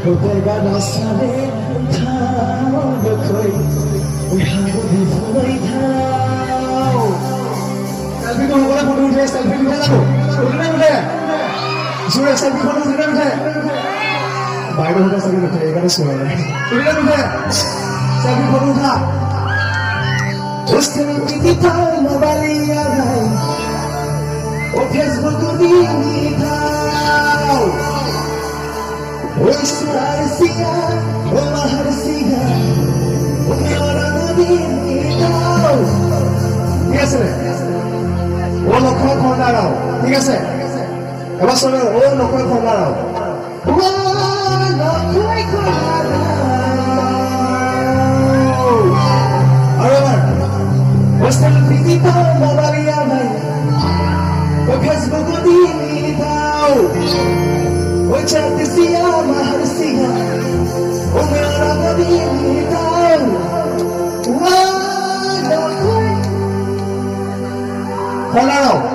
Hotel gana sabe thao khoi oi habo di phoi thao selfie ko bole photo uঠে selfie উঠে যাবো উঠে উঠে জোরে selfie photo উঠে উঠে বাইরে উঠে selfie উঠে এখানে শোনা না উঠে উঠে selfie photo উঠা उसके की थाल मोबाइल आ गई ओ फेसबुक दी थाओ ओ Sarsia, o Maharsia, o Meora Nadinao. ঠিক আছে ও লক্ষ্য খন্ডারাও ঠিক আছে এবার শোনো ও লক্ষ্য খন্ডারাও ও লক্ষ্য খন্ডারাও আর এবার ওস্তাল দিদিতো মোবাইলিয়া নাই ও Facebook দিদিতাও o Chartisia, Maharsia, o Meora Nadinao. Colorado.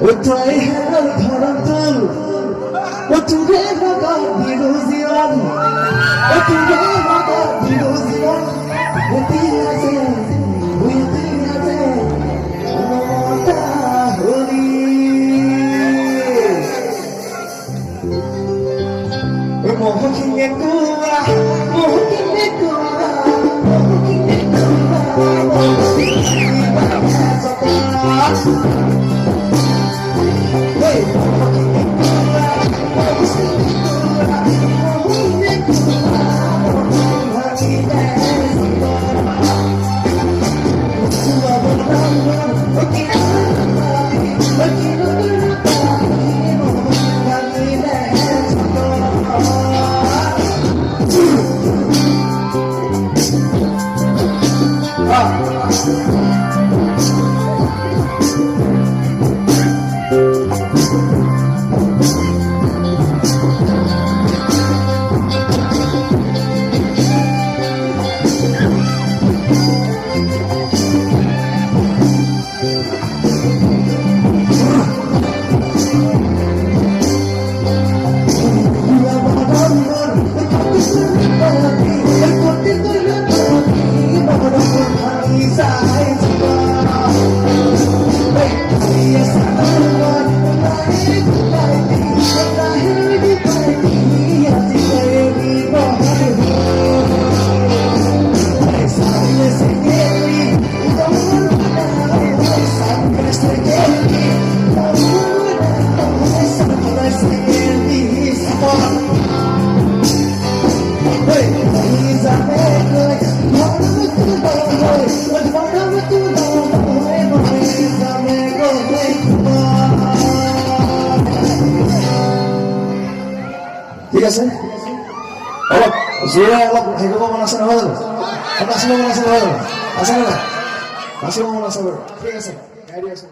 Utay hal dharatul Utuge vaga diruziran Utuge vaga diruziran Utiyaze Utiyaze Mata holi Mohokine kuwa Mohokine kuwa Mohokine kuwa Mohokine kuwa ঠিক আছে অলপ জোৰে অলপ হেৰি কৰিব মন আছে নহয় জানো নাচিব মন আছে নহয় জানো আছে নে নাই নাচিব মন আছে বাৰু ঠিক আছে গাই দি আছো